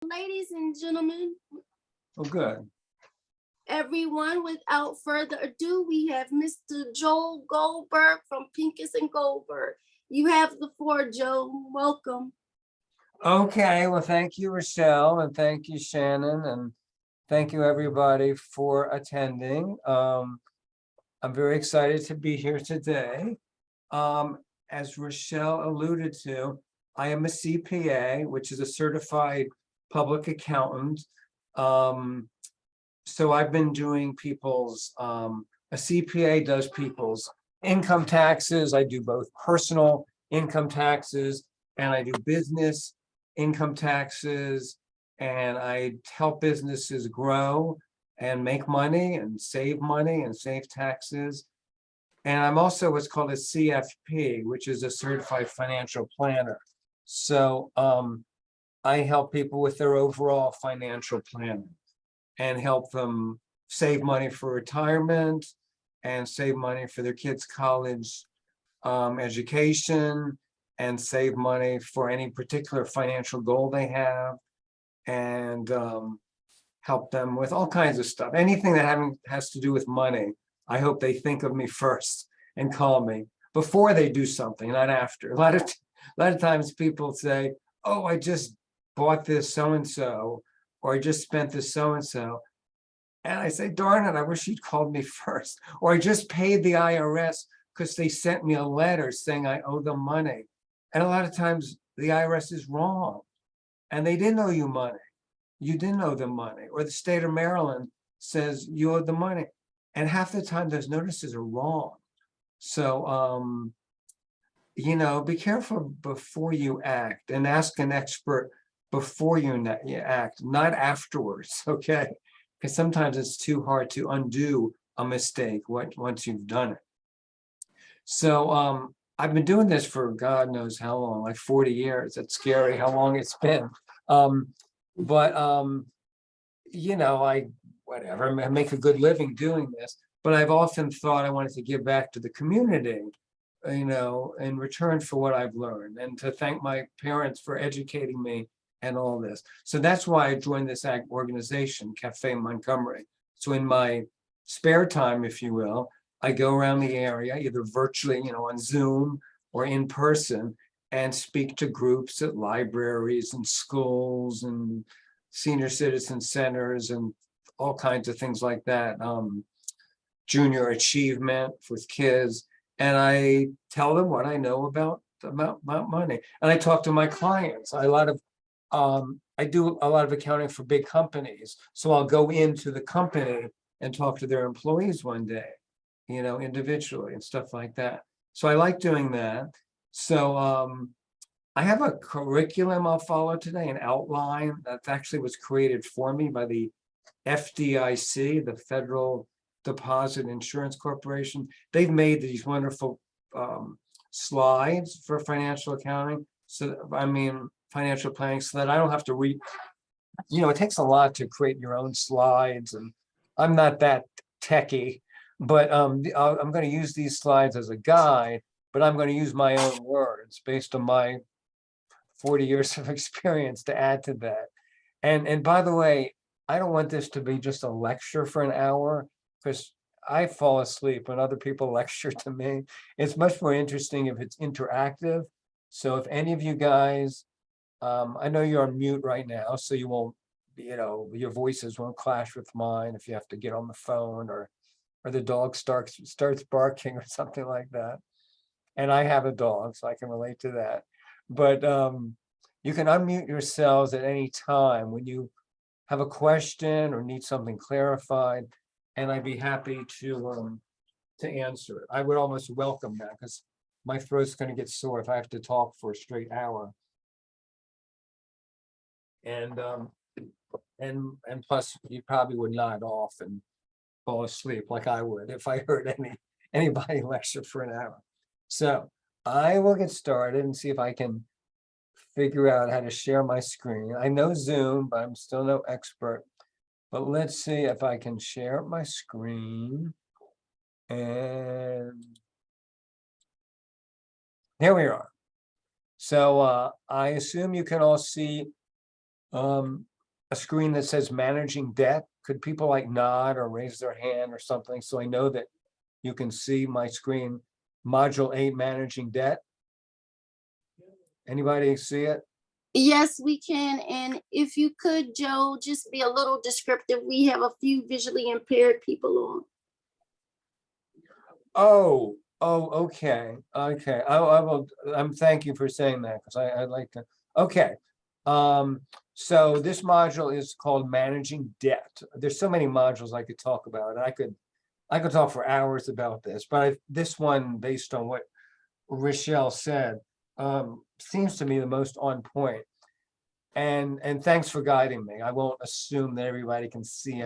Ladies and gentlemen, Oh, good. everyone, without further ado, we have Mr. Joel Goldberg from Pincus and Goldberg. You have the floor, Joe. Welcome. Okay, well, thank you, Rochelle, and thank you, Shannon, and thank you, everybody, for attending. I'm very excited to be here today. As Rochelle alluded to, I am a CPA, which is a certified public accountant. So I've been doing people's, a CPA does people's income taxes. I do both personal income taxes and I do business income taxes. And I help businesses grow and make money and save taxes. And I'm also what's called a CFP, which is a certified financial planner. So I help people with their overall financial planning and help them save money for retirement and save money for their kids' college education and save money for any particular financial goal they have and help them with all kinds of stuff. Anything that has to do with money, I hope they think of me first and call me before they do something, not after. A lot of times people say, oh, I just bought this so-and-so, or I just spent this so-and-so. And I say, darn it, I wish you'd called me first. Or I just paid the IRS because they sent me a letter saying I owe them money. And a lot of times the IRS is wrong. And they didn't owe you money. You didn't owe them money. Or the state of Maryland says you owe the money. And half the time those notices are wrong. So, be careful before you act and ask an expert before you act, not afterwards, okay? Because sometimes it's too hard to undo a mistake once you've done it. So I've been doing this for God knows how long, like 40 years. It's scary how long it's been. I make a good living doing this, but I've often thought I wanted to give back to the community, in return for what I've learned and to thank my parents for educating me and all this. So that's why I joined this organization, Café Montgomery. So in my spare time, if you will, I go around the area, either virtually, on Zoom or in person, and speak to groups at libraries and schools and senior citizen centers and all kinds of things like that. Junior achievement with kids. And I tell them what I know about money. And I talk to my clients. I do a lot of accounting for big companies. So I'll go into the company and talk to their employees one day, individually and stuff like that. So I like doing that. So I have a curriculum I'll follow today, an outline that actually was created for me by the FDIC, the Federal Deposit Insurance Corporation. They've made these wonderful slides for financial accounting. Financial planning, so that I don't have to read. It takes a lot to create your own slides, and I'm not that techie, but I'm going to use these slides as a guide, but I'm going to use my own words based on my 40 years of experience to add to that. And by the way, I don't want this to be just a lecture for an hour, because I fall asleep when other people lecture to me. It's much more interesting if it's interactive. So if any of you guys, I know you're on mute right now, so you won't, your voices won't clash with mine if you have to get on the phone or the dog starts barking or something like that. And I have a dog, so I can relate to that. But you can unmute yourselves at any time when you have a question or need something clarified, and I'd be happy to answer it. I would almost welcome that, because my throat's going to get sore if I have to talk for a straight hour. And plus, you probably would nod off and fall asleep like I would if I heard anybody lecture for an hour. So I will get started and see if I can figure out how to share my screen. I know Zoom, but I'm still no expert. But let's see if I can share my screen. And there we are. So I assume you can all see a screen that says managing debt. Could people like nod or raise their hand or something so I know that you can see my screen? Module 8, managing debt. Anybody see it? Yes, we can. And if you could, Joe, just be a little descriptive. We have a few visually impaired people on. Oh, okay. I will, thank you for saying that because I'd like to, okay. So this module is called managing debt. There's so many modules I could talk about, and I could talk for hours about this, but this one, based on what Rochelle said, seems to me the most on point. And thanks for guiding me. I won't assume that everybody can see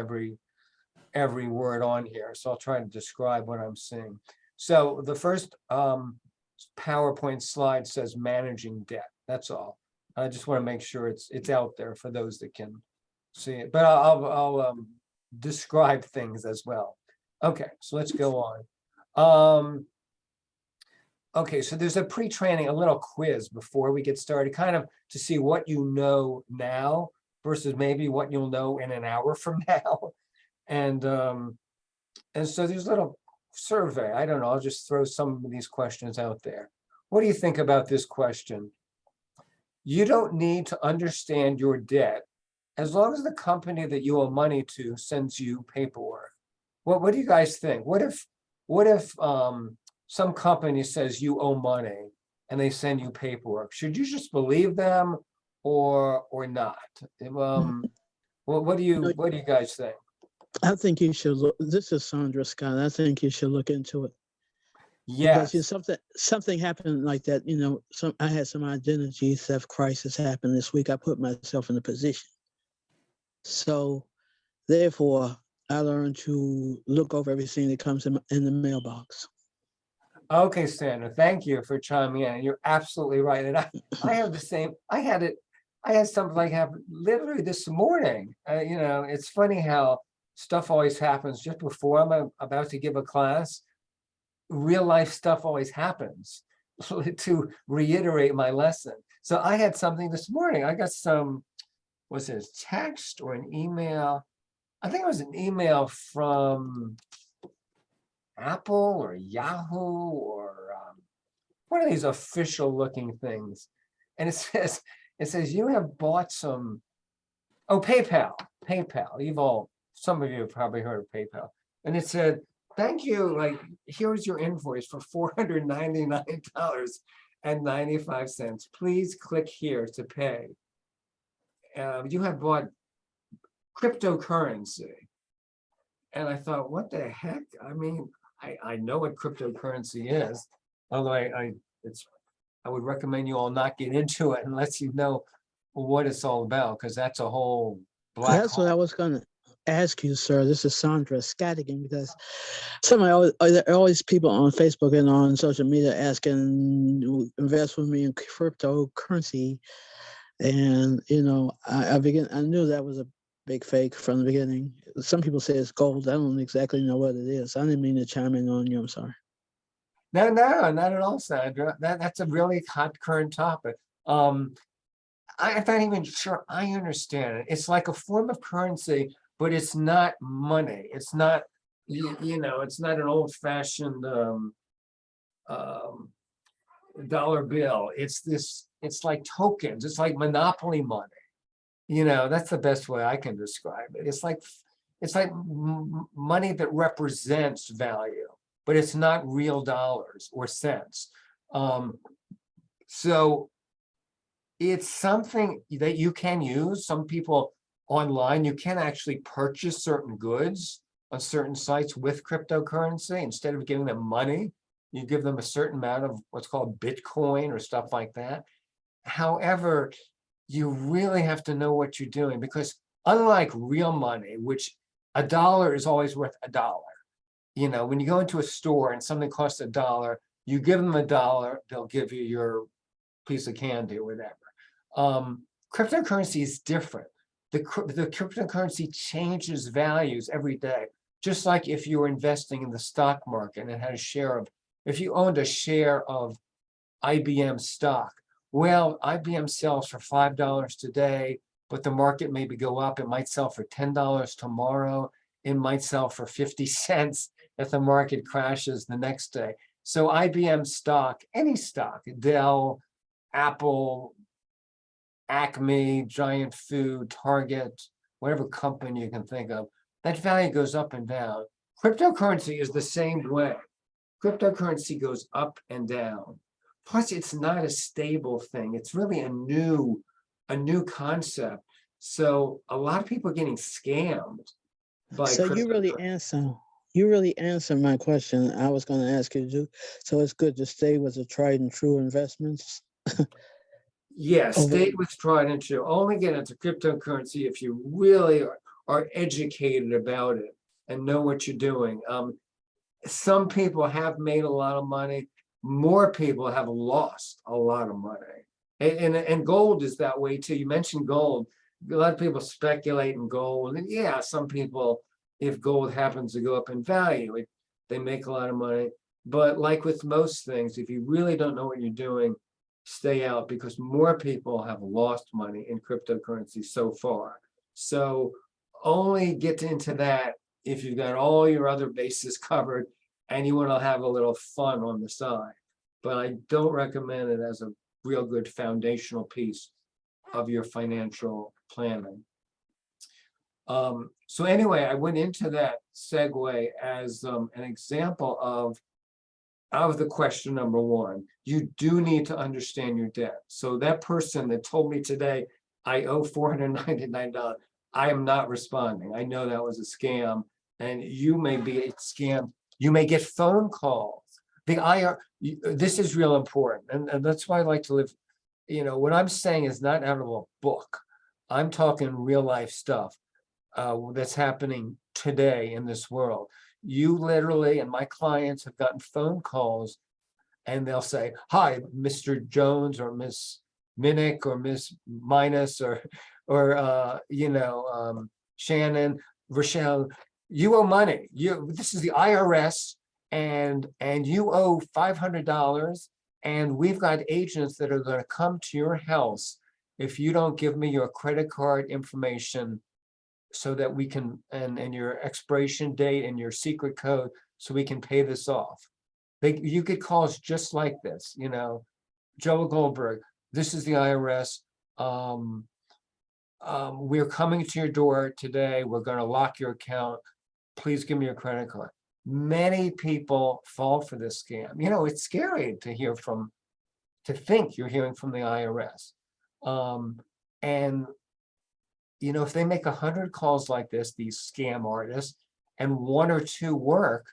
every word on here, so I'll try to describe what I'm seeing. So the first PowerPoint slide says managing debt. That's all. I just want to make sure it's out there for those that can see it. But I'll describe things as well. Okay, so let's go on. Okay, so there's a pre-training, a little quiz before we get started, kind of to see what you know now versus maybe what you'll know in an hour from now. And so there's a little survey. I don't know, I'll just throw some of these questions out there. What do you think about this question? You don't need to understand your debt as long as the company that you owe money to sends you paperwork. What do you guys think? What if some company says you owe money and they send you paperwork? Should you just believe them or not? What do you guys think? I think you should look. This is Sandra Scott. I think you should look into it. Yes. Because something happened like that. I had some identity theft crisis happen this week. I put myself in a position. So, therefore, I learned to look over everything that comes in the mailbox. Okay, Sandra, thank you for chiming in. You're absolutely right. And I have the same, I had something like happen literally this morning. It's funny how stuff always happens just before I'm about to give a class. Real life stuff always happens to reiterate my lesson. So I had something this morning. I got some, was it a text or an email? I think it was an email from Apple or Yahoo or one of these official looking things. And it says you have bought some, PayPal. Some of you have probably heard of PayPal. And it said, thank you, like, here's your invoice for $499.95. Please click here to pay. You have bought cryptocurrency. And I thought, what the heck? I mean, I know what cryptocurrency is, although I would recommend you all not get into it unless you know what it's all about, because that's a whole black That's hole. what I was going to ask you, sir. This is Sandra Scott again, because there are always people on Facebook and on social media asking, invest with me in cryptocurrency. And, I knew that was a big fake from the beginning. Some people say it's gold. I don't exactly know what it is. I didn't mean to chime in on you. I'm sorry. No, not at all, Sandra. That's a really hot current topic. I'm not even sure I understand it. It's like a form of currency, but it's not money. It's not, it's not an old-fashioned dollar bill. It's like tokens. It's like monopoly money. That's the best way I can describe it. It's like money that represents value, but it's not real dollars or cents. So it's something that you can use. Some people online, you can actually purchase certain goods on certain sites with cryptocurrency. Instead of giving them money, you give them a certain amount of what's called Bitcoin or stuff like that. However, you really have to know what you're doing, because unlike real money, which $1 is always worth $1. When you go into a store and something costs $1, you give them $1, they'll give you your piece of candy or whatever. Cryptocurrency is different. The cryptocurrency changes values every day. Just like if you were investing in the stock market and had if you owned a share of IBM stock, well, IBM sells for $5 today, but the market maybe go up. It might sell for $10 tomorrow. It might sell for 50 cents if the market crashes the next day. So IBM stock, any stock, Dell, Apple, Acme, Giant Food, Target, whatever company you can think of, that value goes up and down. Cryptocurrency is the same way. Cryptocurrency goes up and down. Plus, it's not a stable thing. It's really a new concept. So a lot of people are getting scammed by So cryptocurrency. you really answered my question I was going to ask you to do. So it's good to stay with the tried and true investments. Yes, Over, stay with tried and true. Only get into cryptocurrency if you really are educated about it and know what you're doing. Some people have made a lot of money. More people have lost a lot of money. And gold is that way too. You mentioned gold. A lot of people speculate in gold. And yeah, some people, if gold happens to go up in value, they make a lot of money. But like with most things, if you really don't know what you're doing, stay out, because more people have lost money in cryptocurrency so far. So only get into that if you've got all your other bases covered and you want to have a little fun on the side. But I don't recommend it as a real good foundational piece of your financial planning. So anyway, I went into that segue as an example of the question number one. You do need to understand your debt. So that person that told me today, I owe $499, I am not responding. I know that was a scam, and you may be a scam. You may get phone calls. The IR, this is real important, and that's why I like to live. What I'm saying is not out of a book. I'm talking real life stuff that's happening today in this world. You literally, and my clients have gotten phone calls, and they'll say, "Hi, Mr. Jones or Miss Minnick or Miss Minus or Shannon, Rochelle, you owe money. This is the IRS, and you owe $500, and we've got agents that are going to come to your house if you don't give me your credit card information, so that we can, and your expiration date and your secret code, so we can pay this off." You get calls just like this, Joe Goldberg, this is the IRS. We're coming to your door today. We're going to lock your account. Please give me your credit card. Many people fall for this scam. It's scary to think you're hearing from the IRS. And if they make 100 calls like this, these scam artists, and one or two work,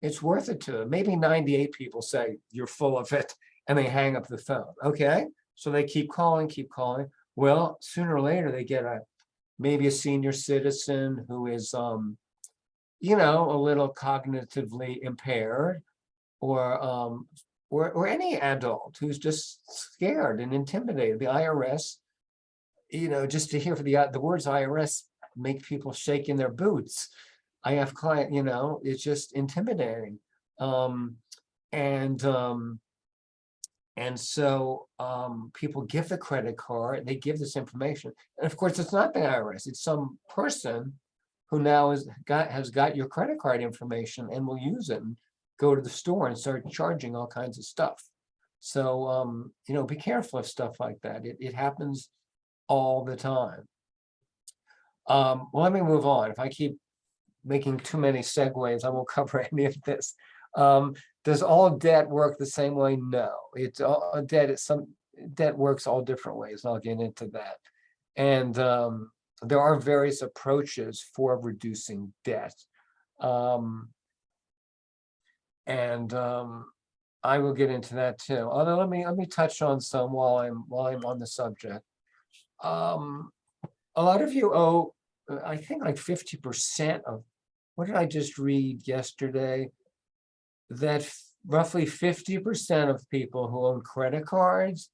it's worth it to them. Maybe 98 people say you're full of it, and they hang up the phone. Okay, so they keep calling. Well, sooner or later they get maybe a senior citizen who is a little cognitively impaired, or any adult who's just scared and intimidated. The IRS, just to hear for the words IRS make people shake in their boots. I have client, it's just intimidating. And so people give the credit card, they give this information. And of course, it's not the IRS, it's some person who now has got your credit card information and will use it and go to the store and start charging all kinds of stuff. So, be careful of stuff like that. It happens all the time. Well, let me move on. If I keep making too many segues, I won't cover any of this. Does all debt work the same way? No. It's all debt works all different ways, and I'll get into that. And there are various approaches for reducing debt. I will get into that too. Although let me touch on some while I'm on the subject. A lot of you owe, I think, like 50% of, what did I just read yesterday? That roughly 50% of people who own credit cards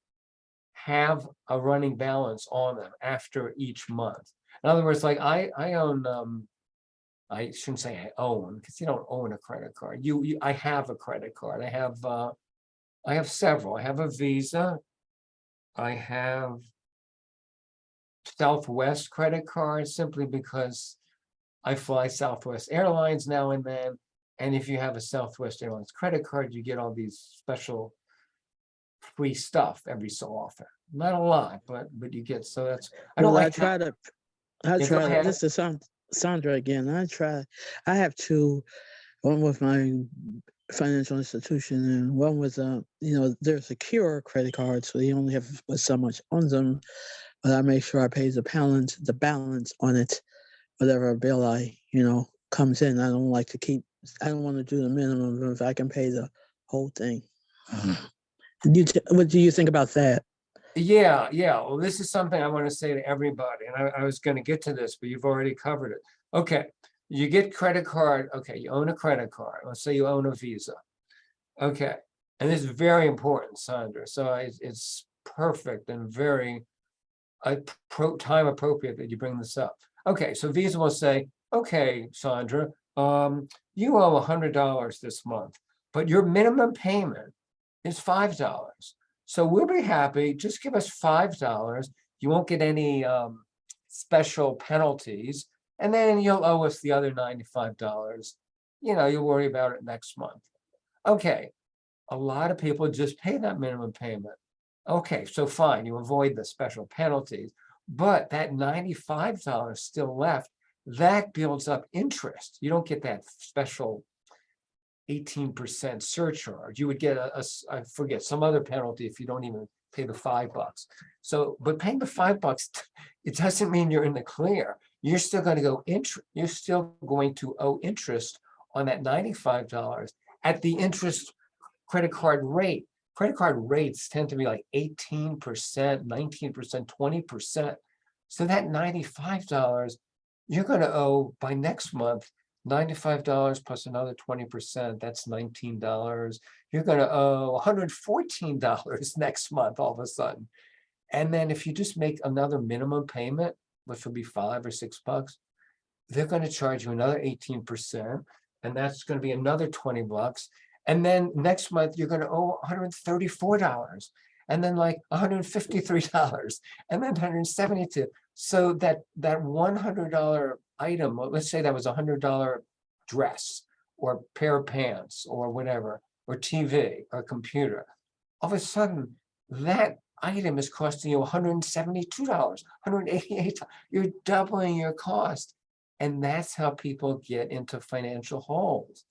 have a running balance on them after each month. In other words, like I own, I shouldn't say I own, because you don't own a credit card. I have a credit card. I have several. I have a Visa. I have Southwest credit card simply because I fly Southwest Airlines now and then. And if you have a Southwest Airlines credit card, you get all these special free stuff every so often. Not a lot, but you get, so that's, I don't Well, like that. I Yeah, go try to, ahead. this is Sandra again. I have two, one with my financial institution and one with, they're secure credit cards. So they only have but so much on them, but I make sure I pay the balance on it, whatever bill comes in. I don't want to do the minimum if I can pay the whole thing. What do you think about that? Yeah, yeah. Well, this is something I want to say to everybody, and I was going to get to this, but you've already covered it. Okay, you get credit card. Okay, you own a credit card. Let's say you own a Visa. Okay, and this is very important, Sandra. So it's perfect and very time appropriate that you bring this up. Okay, so Visa will say, okay, Sandra, you owe $100 this month, but your minimum payment is $5. So we'll be happy, just give us $5. You won't get any special penalties, and then you'll owe us the other $95. You'll worry about it next month. Okay, a lot of people just pay that minimum payment. Okay, so fine, you avoid the special penalties, but that $95 still left, that builds up interest. You don't get that special 18% surcharge. You would get I forget, some other penalty if you don't even pay the $5. So, but paying the $5, it doesn't mean you're in the clear. You're still going to you're still going to owe interest on that $95 at the interest credit card rate. Credit card rates tend to be like 18%, 19%, 20%. So that $95, you're going to owe by next month $95 plus another 20%, that's $19. You're going to owe $114 next month all of a sudden. And then if you just make another minimum payment, which will be $5 or $6, they're going to charge you another 18%, and that's going to be another $20. And then next month you're going to owe $134, and then like $153, and then $172. So that $100 item, let's say that was $100 dress or pair of pants or whatever, or TV or computer, all of a sudden that item is costing you $172, $188. You're doubling your cost. And that's how people get into financial holes.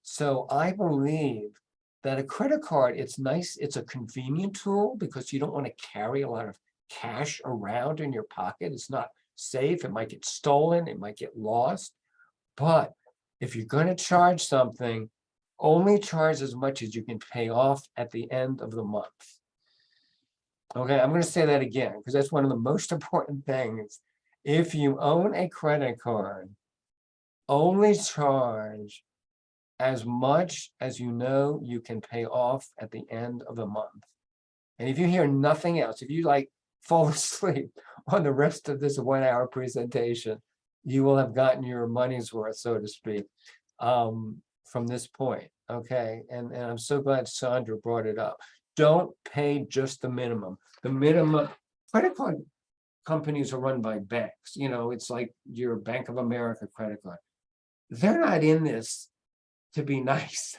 So I believe that a credit card, it's nice, it's a convenient tool because you don't want to carry a lot of cash around in your pocket. It's not safe. It might get stolen, it might get lost. But if you're going to charge something, only charge as much as you can pay off at the end of the month. Okay, I'm going to say that again because that's one of the most important things. If you own a credit card, only charge as much as you can pay off at the end of the month. And if you hear nothing else, if you like fall asleep on the rest of this 1-hour presentation, you will have gotten your money's worth, so to speak, from this point. Okay, and I'm so glad Sandra brought it up. Don't pay just the minimum. The minimum credit card companies are run by banks. It's like your Bank of America credit card. They're not in this to be nice.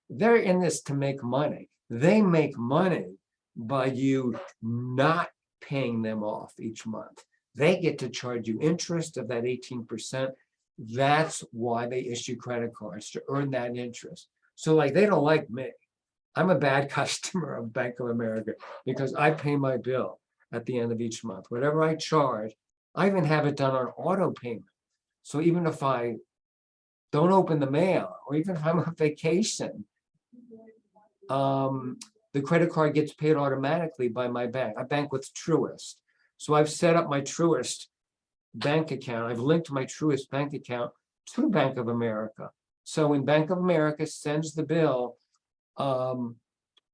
They're in this to make money. They make money by you not paying them off each month. They get to charge you interest of that 18%. That's why they issue credit cards, to earn that interest. So like, they don't like me. I'm a bad customer of Bank of America because I pay my bill at the end of each month. Whatever I charge, I even have it done on auto payment. So even if I don't open the mail, or even if I'm on vacation, the credit card gets paid automatically by my bank. I bank with Truist. So I've set up my Truist bank account. I've linked my Truist bank account to Bank of America. So when Bank of America sends the bill,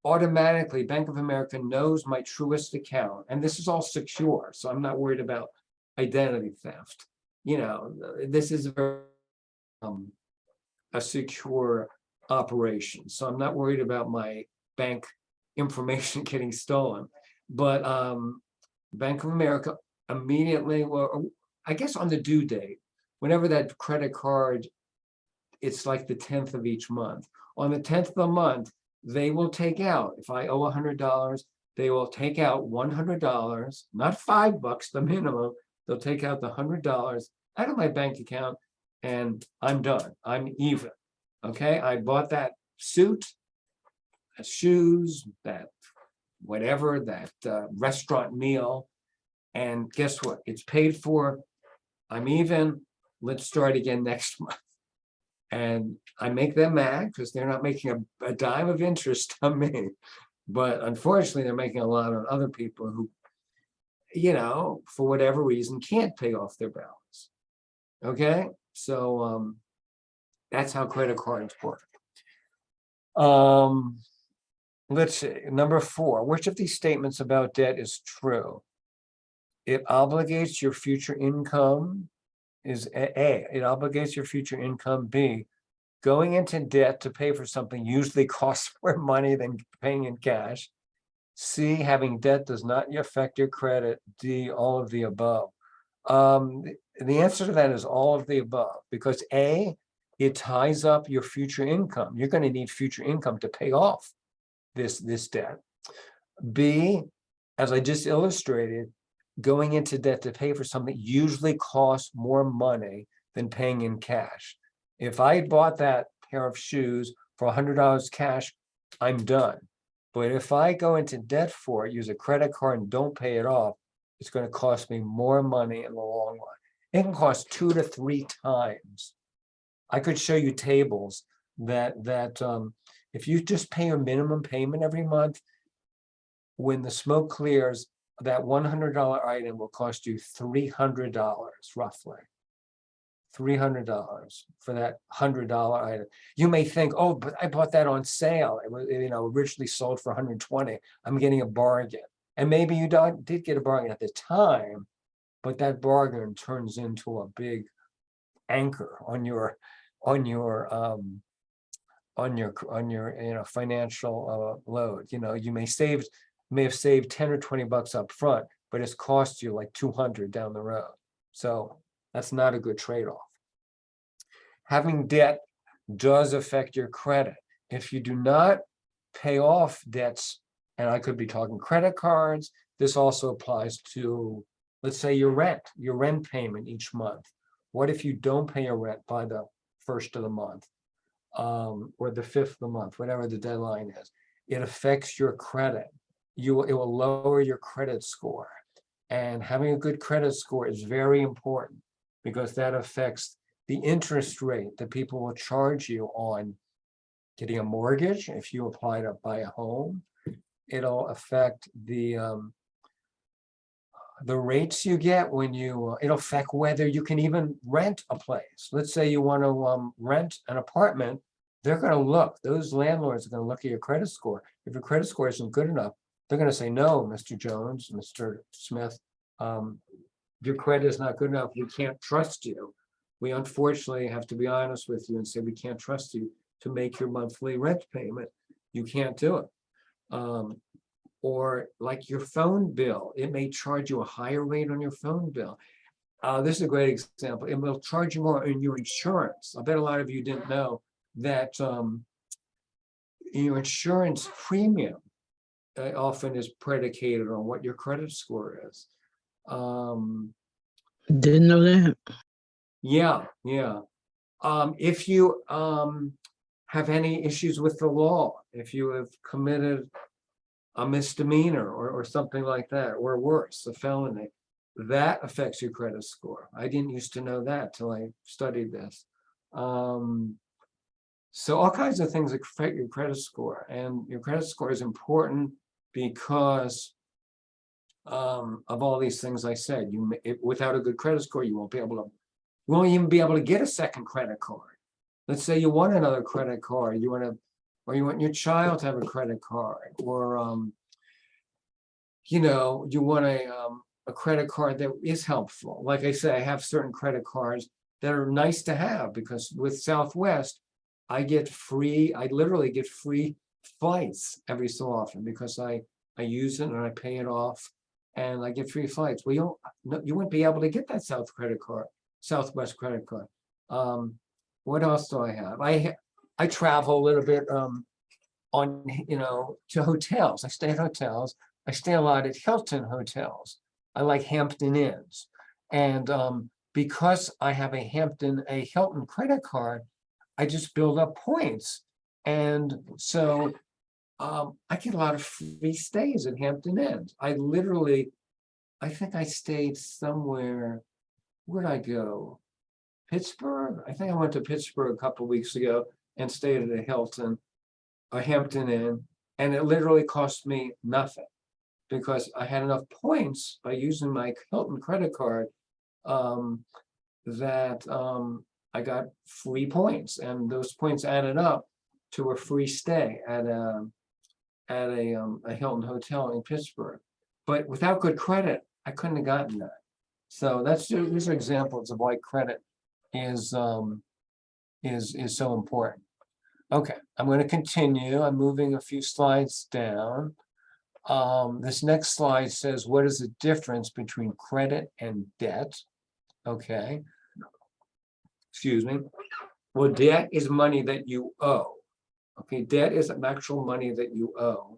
automatically Bank of America knows my Truist account. And this is all secure. So I'm not worried about identity theft. This is a secure operation. So I'm not worried about my bank information getting stolen. But Bank of America immediately, well, I guess on the due date, whenever that credit card, it's like the 10th of each month. On the 10th of the month, they will take out, if I owe $100, they will take out $100, not $5, the minimum. They'll take out the $100 out of my bank account, and I'm done. I'm even. Okay, I bought that suit, that shoes, that whatever, that restaurant meal, and guess what? It's paid for. I'm even. Let's start again next month. And I make them mad because they're not making a dime of interest on me. But unfortunately, they're making a lot on other people who, for whatever reason, can't pay off their balance. Okay, so that's how credit cards work. Let's see, number 4, which of these statements about debt is true? It obligates your future income, is A, it obligates your future income. B, going into debt to pay for something usually costs more money than paying in cash. C, having debt does not affect your credit. D, all of the above. The answer to that is all of the above, because A, it ties up your future income. You're going to need future income to pay off this debt. B, as I just illustrated, going into debt to pay for something usually costs more money than paying in cash. If I had bought that pair of shoes for $100 cash, I'm done. But if I go into debt for it, use a credit card and don't pay it off, it's going to cost me more money in the long run. It can cost 2 to 3 times. I could show you tables that if you just pay your minimum payment every month, when the smoke clears, that $100 item will cost you $300 roughly. $300 for that $100 item. You may think, oh, but I bought that on sale. It was, originally sold for $120. I'm getting a bargain. And maybe you did get a bargain at the time, but that bargain turns into a big anchor on your financial load. You may have saved 10 or 20 bucks up front, but it's cost you like 200 down the road. So that's not a good trade-off. Having debt does affect your credit. If you do not pay off debts, and I could be talking credit cards, this also applies to, let's say, your rent payment each month. What if you don't pay your rent by the 1st of the month, or the 5th of the month, whatever the deadline is? It affects your credit. It will lower your credit score. And having a good credit score is very important, because that affects the interest rate that people will charge you on getting a mortgage. If you apply to buy a home, it'll affect the rates you get when it'll affect whether you can even rent a place. Let's say you want to rent an apartment. They're going to look, those landlords are going to look at your credit score. If your credit score isn't good enough, they're going to say, no, Mr. Jones, Mr. Smith, your credit is not good enough. We can't trust you. We unfortunately have to be honest with you and say, we can't trust you to make your monthly rent payment. You can't do it. Or like your phone bill, it may charge you a higher rate on your phone bill. This is a great example. It will charge you more in your insurance. I bet a lot of you didn't know that your insurance premium often is predicated on what your credit score is. Didn't know that. Yeah. If you have any issues with the law, if you have committed a misdemeanor or something like that, or worse, a felony, that affects your credit score. I didn't used to know that till I studied this. So all kinds of things affect your credit score, and your credit score is important because of all these things I said. Without a good credit score, you won't even be able to get a second credit card. Let's say you want another credit card, you want your child to have a credit card, or you want a credit card that is helpful. Like I say, I have certain credit cards that are nice to have, because with Southwest, I literally get free flights every so often, because I use it and I pay it off. and I get free flights. Well, you wouldn't be able to get that Southwest credit card. What else do I have? I travel a little bit on, to hotels. I stay at hotels. I stay a lot at Hilton hotels. I like Hampton Inns. And because I have a Hilton credit card, I just build up points. And so I get a lot of free stays at Hampton Inns. I think I stayed somewhere, where'd I go? Pittsburgh? I think I went to Pittsburgh a couple of weeks ago and stayed at a Hampton Inn, and it literally cost me nothing because I had enough points by using my Hilton credit card that I got free points, and those points added up to a free stay at a Hilton hotel in Pittsburgh. But without good credit, I couldn't have gotten that. So these are examples of why credit is so important. Okay, I'm going to continue. I'm moving a few slides down. This next slide says, what is the difference between credit and debt? Okay. Excuse me. Well, debt is money that you owe. Okay, debt is actual money that you owe.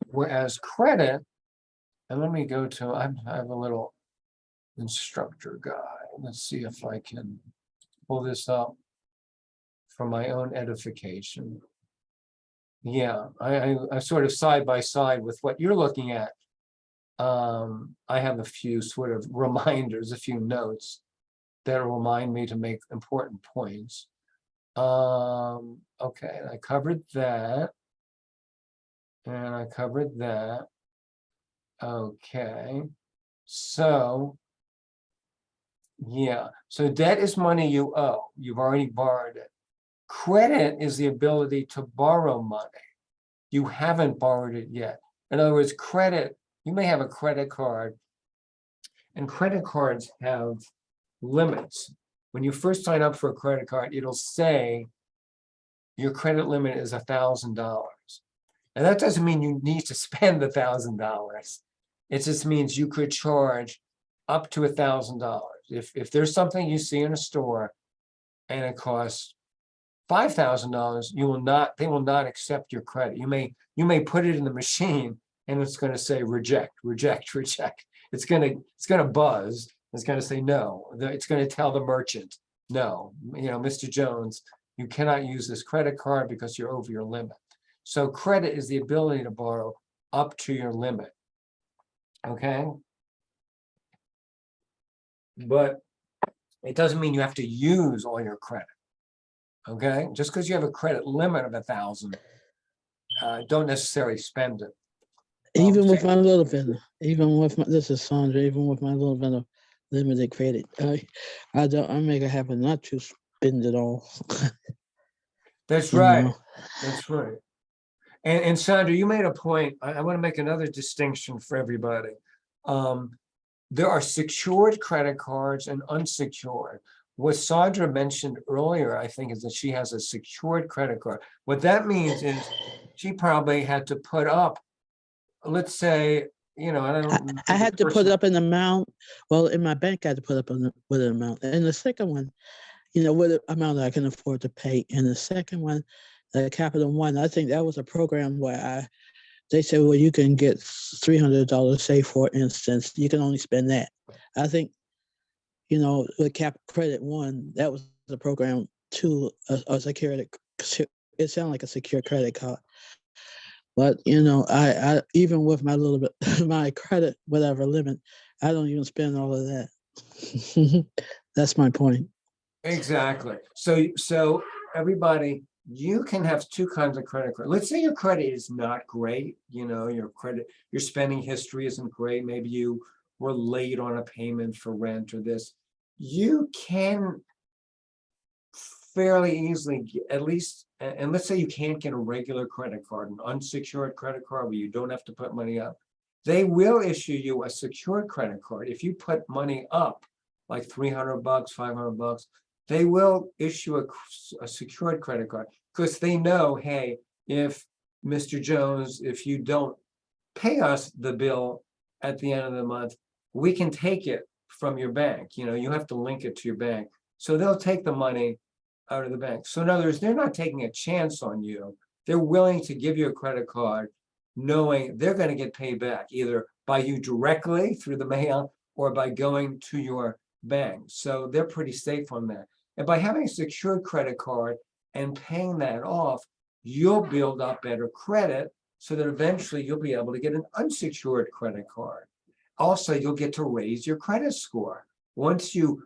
Whereas credit, and let me go to, I have a little instructor guide. Let's see if I can pull this up for my own edification. Yeah, I sort of side by side with what you're looking at. I have a few sort of reminders, a few notes that remind me to make important points. Okay, I covered that. And I covered that. Okay, so yeah, so debt is money you owe. You've already borrowed it. Credit is the ability to borrow money. You haven't borrowed it yet. In other words, credit, you may have a credit card, and credit cards have limits. When you first sign up for a credit card, it'll say your credit limit is $1,000. And that doesn't mean you need to spend $1,000. It just means you could charge up to $1,000. If there's something you see in a store and it costs $5,000, they will not accept your credit. You may put it in the machine and it's going to say reject, reject, reject. It's going to buzz. It's going to say no. It's going to tell the merchant, no, Mr. Jones, you cannot use this credit card because you're over your limit. So credit is the ability to borrow up to your limit. Okay. But it doesn't mean you have to use all your credit. Okay, just because you have a credit limit of 1,000, don't necessarily spend it. Even with my little bit, this is Sandra, even with my little bit of limited credit, I make a habit not to spend it all. That's right. That's right. And Sandra, you made a point. I want to make another distinction for everybody. There are secured credit cards and unsecured. What Sandra mentioned earlier, I think, is that she has a secured credit card. What that means is she probably had to put up, let's say, I had to put up an amount. Well, in my bank, I had to put up with an amount. And the second one, what amount I can afford to pay. And the second one, the Capital One, I think that was a program where they said, well, you can get $300, say, for instance, you can only spend that. I think, with Credit One, that was the program to a security. It sounded like a secure credit card. But, I even with my little bit, my credit, whatever limit, I don't even spend all of that. That's my point. Exactly. So everybody, you can have two kinds of credit card. Let's say your credit is not great. Your spending history isn't great. Maybe you were late on a payment for rent or this. You can fairly easily at least, and let's say you can't get a regular credit card, an unsecured credit card where you don't have to put money up. They will issue you a secured credit card. If you put money up, like $300, $500, they will issue a secured credit card because they know, hey, if Mr. Jones, if you don't pay us the bill at the end of the month, we can take it from your bank. You have to link it to your bank. So they'll take the money out of the bank. So in other words, they're not taking a chance on you. They're willing to give you a credit card, knowing they're going to get paid back either by you directly through the mail or by going to your bank. So they're pretty safe on that. And by having a secured credit card and paying that off, you'll build up better credit so that eventually you'll be able to get an unsecured credit card. Also, you'll get to raise your credit score. Once you,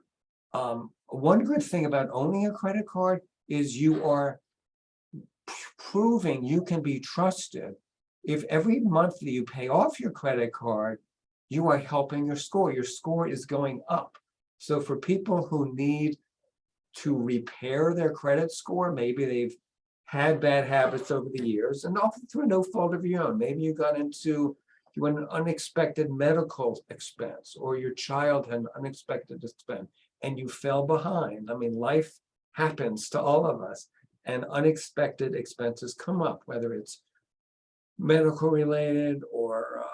one good thing about owning a credit card is you are proving you can be trusted. If every month that you pay off your credit card, you are helping your score. Your score is going up. So for people who need to repair their credit score, maybe they've had bad habits over the years, and often through no fault of your own. Maybe you got into an unexpected medical expense, or your child had an unexpected expense, and you fell behind. I mean, life happens to all of us, and unexpected expenses come up, whether it's medical related or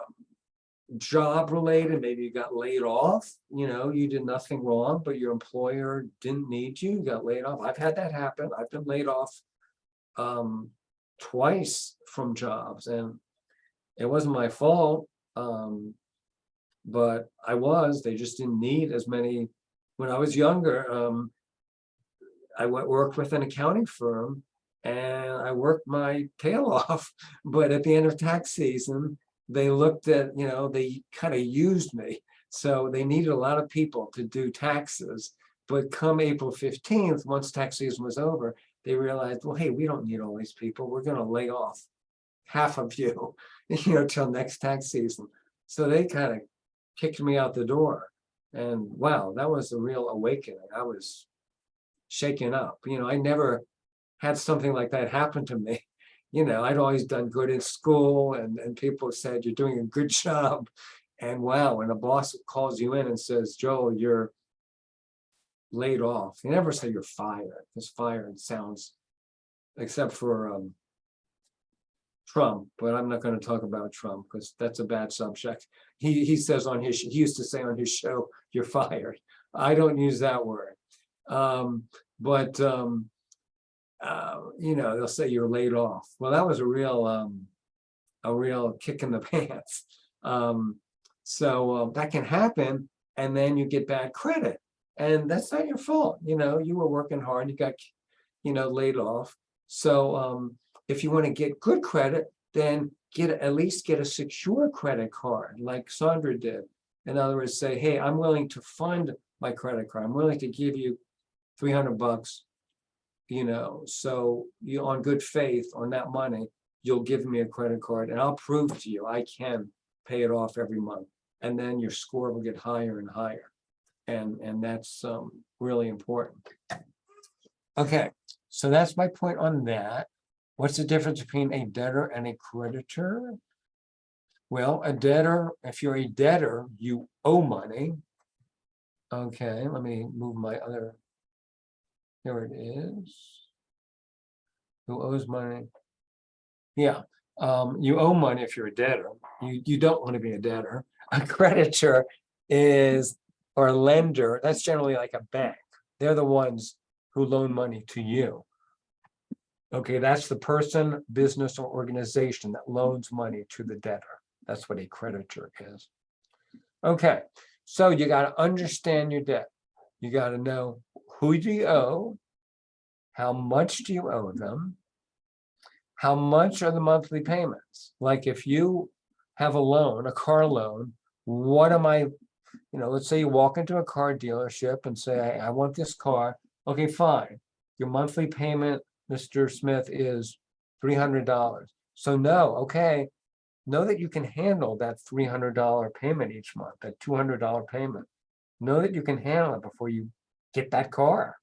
job related. Maybe you got laid off. You did nothing wrong, but your employer didn't need you. You got laid off. I've had that happen. I've been laid off twice from jobs, and it wasn't my fault, but they just didn't need as many. When I was younger, I worked with an accounting firm, and I worked my tail off, but at the end of tax season, they looked at, they kind of used me. So they needed a lot of people to do taxes, but come April 15th, once tax season was over, they realized, well, hey, we don't need all these people. We're going to lay off half of you, till next tax season. So they kind of kicked me out the door. And wow, that was a real awakening. I was shaken up. I never had something like that happen to me. I'd always done good in school, and people said, you're doing a good job. And wow, when a boss calls you in and says, Joel, you're laid off. You never say you're fired, because fired sounds, except for Trump, but I'm not going to talk about Trump because that's a bad subject. He says he used to say on his show, you're fired. I don't use that word. But they'll say you're laid off. Well, that was a real kick in the pants. So that can happen, and then you get bad credit, and that's not your fault. You were working hard, you got, laid off. So if you want to get good credit, then at least get a secure credit card like Sandra did. In other words, say, hey, I'm willing to fund my credit card. I'm willing to give you $300, so you, on good faith, on that money, you'll give me a credit card, and I'll prove to you I can pay it off every month. And then your score will get higher and higher. And that's really important. Okay, so that's my point on that. What's the difference between a debtor and a creditor? Well, a debtor, if you're a debtor, you owe money. Okay, let me move my other, here it is. Who owes money? Yeah, you owe money if you're a debtor. You don't want to be a debtor. A creditor is, or a lender, that's generally like a bank. They're the ones who loan money to you. Okay, that's the person, business, or organization that loans money to the debtor. That's what a creditor is. Okay, so you got to understand your debt. You got to know, who do you owe? How much do you owe them? How much are the monthly payments? Like if you have a loan, a car loan, what am I, let's say you walk into a car dealership and say, I want this car. Okay, fine. Your monthly payment, Mr. Smith, is $300. So know that you can handle that $300 payment each month, that $200 payment. Know that you can handle it before you get that car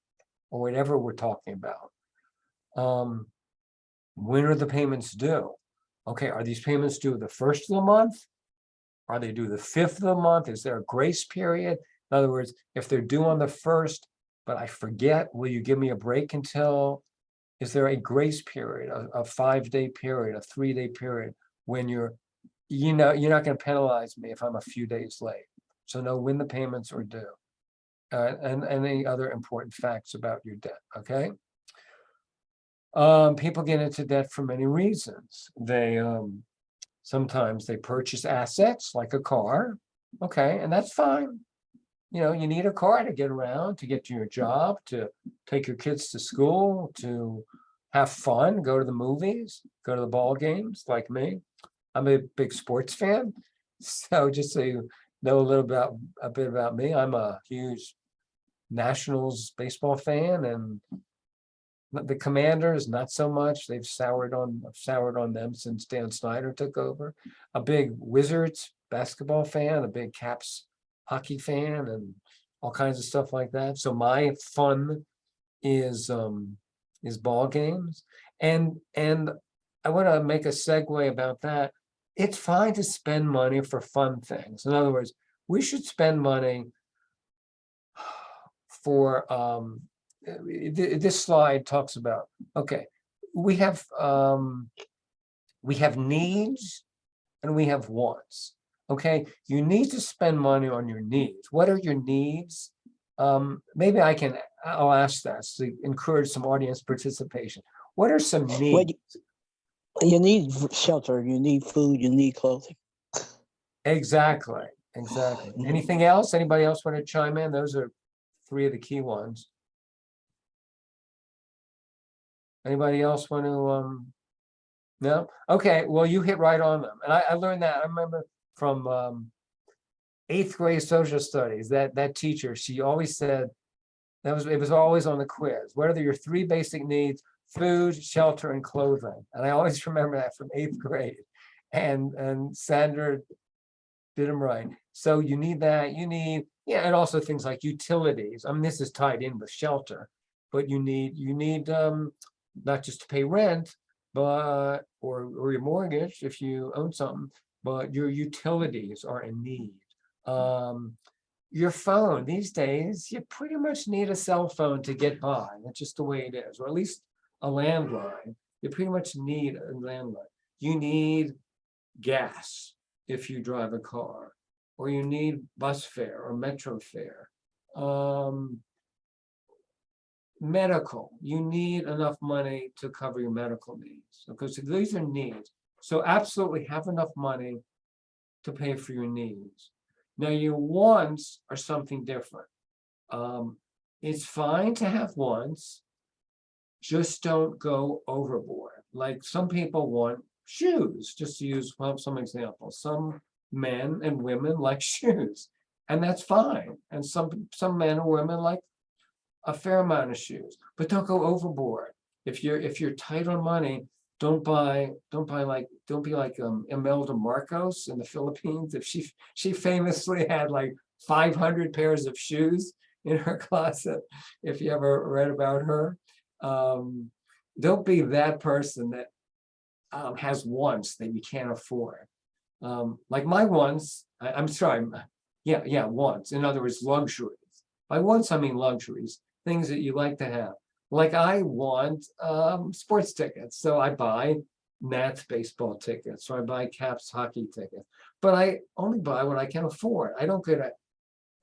or whatever we're talking about. When are the payments due? Okay, are these payments due the first of the month? Are they due the 5th of the month? Is there a grace period? In other words, if they're due on the 1st, but I forget, will you give me a break until, is there a grace period, a 5-day period, a 3-day period when you're you know, you're not going to penalize me if I'm a few days late. So know when the payments are due. And any other important facts about your debt, okay? People get into debt for many reasons. They sometimes they purchase assets like a car, okay, and that's fine. You know, you need a car to get around, to get to your job, to take your kids to school, to have fun, go to the movies, go to the ball games, like me. I'm a big sports fan, so just so you know a bit about me, I'm a huge Nationals baseball fan, and the Commanders not so much. They've soured on them since Dan Snyder took over. A big Wizards basketball fan, a big Caps hockey fan, and all kinds of stuff like that. So my fun is ball games, and I want to make a segue about that. It's fine to spend money for fun things. In other words, we should spend money for this slide talks about, okay, we have needs and we have wants. Okay, you need to spend money on your needs. What are your needs? Maybe I'll ask that to encourage some audience participation. What are some Well, needs? you need shelter, you need food, you need clothing. Exactly. Anything else? Anybody else want to chime in? Those are three of the key ones. Anybody else want to, no? Okay, well, you hit right on them. And I learned that, I remember from 8th grade social studies, that teacher, she always said, it was always on the quiz. What are your three basic needs? Food, shelter, and clothing. And I always remember that from 8th grade. And Sandra did them right. So you need that, yeah, and also things like utilities. I mean, this is tied in with shelter, but you need not just to pay rent, but or your mortgage if you own something, but your utilities are in need. Your phone these days, you pretty much need a cell phone to get by. That's just the way it is, or at least a landline. You pretty much need a landline. You need gas if you drive a car, or you need bus fare or metro fare. Medical, you need enough money to cover your medical needs, because these are needs. So absolutely have enough money to pay for your needs. Now your wants are something different. It's fine to have wants, just don't go overboard. Like some people want shoes, just to use some examples. Some men and women like shoes, and that's fine. And some men or women like a fair amount of shoes, but don't go overboard. If you're tight on money, don't be like Imelda Marcos in the Philippines. If she famously had like 500 pairs of shoes in her closet, if you ever read about her. Don't be that person that has wants that you can't afford. Like my wants, I'm sorry, yeah, wants. In other words, luxuries. By wants, I mean luxuries, things that you like to have. Like I want sports tickets, so I buy Nats baseball tickets, or I buy Caps hockey tickets. But I only buy what I can afford. I don't go to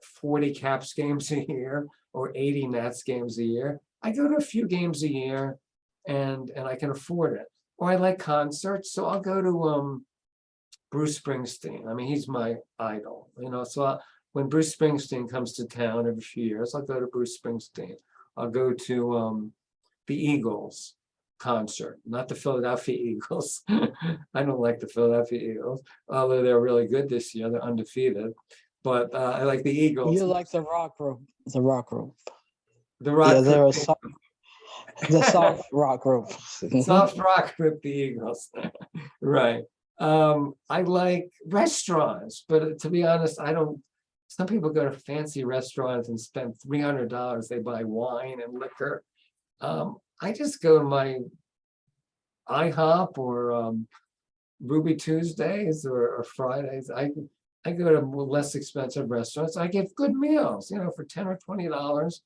40 Caps games a year or 80 Nats games a year. I go to a few games a year, and I can afford it. Or I like concerts, so I'll go to Bruce Springsteen. I mean, he's my idol, so when Bruce Springsteen comes to town every few years, I'll go to Bruce Springsteen. I'll go to the Eagles concert, not the Philadelphia Eagles. I don't like the Philadelphia Eagles, although they're really good this year. They're undefeated. But I like the Eagles. You like the rock group. The rock group. The rock Yeah, group. they're the soft rock group. Soft rock group, the Eagles. Right. I like restaurants, but to be honest, I don't. Some people go to fancy restaurants and spend $300. They buy wine and liquor. I just go to my IHOP or Ruby Tuesdays or Fridays. I go to less expensive restaurants. I get good meals, for $10 or $20.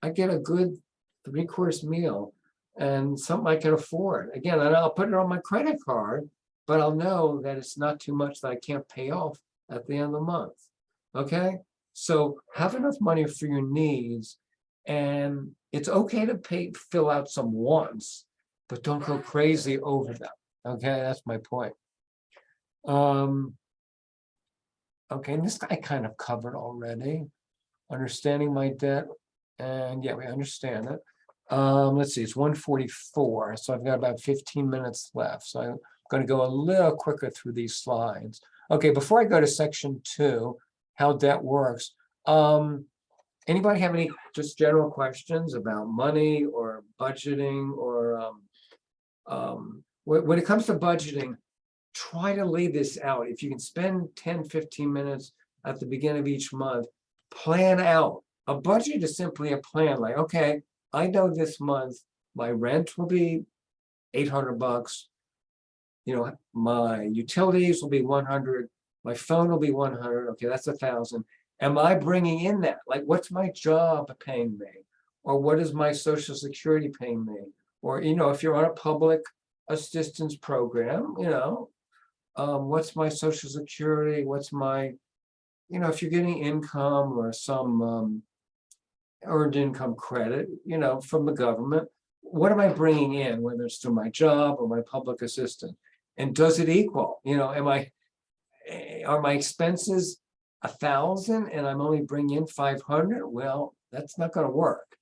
I get a good 3-course meal and something I can afford. Again, and I'll put it on my credit card but I'll know that it's not too much that I can't pay off at the end of the month. Okay, so have enough money for your needs, and it's okay to fill out some wants, but don't go crazy over them. Okay, that's my point. Okay, and this I kind of covered already. Understanding my debt, and yeah, we understand it. Let's see, it's 1:44, so I've got about 15 minutes left. So I'm going to go a little quicker through these slides. Okay, before I go to section 2, how debt works. Anybody have any just general questions about money or budgeting or when it comes to budgeting, try to lay this out. If you can spend 10, 15 minutes at the beginning of each month, plan out. A budget is simply a plan, like, okay, I know this month my rent will be $800. You know, my utilities will be 100. My phone will be 100. Okay, that's 1,000. Am I bringing in that? Like, what's my job paying me? Or what is my Social Security paying me? Or, you know, if you're on a public assistance program, you know, what's my Social Security? What's my, you know, if you're getting income or some earned income credit, you know, from the government, what am I bringing in, whether it's through my job or my public assistant? And does it equal? You know, are my expenses 1,000 and I'm only bringing in 500? Well, that's not going to work.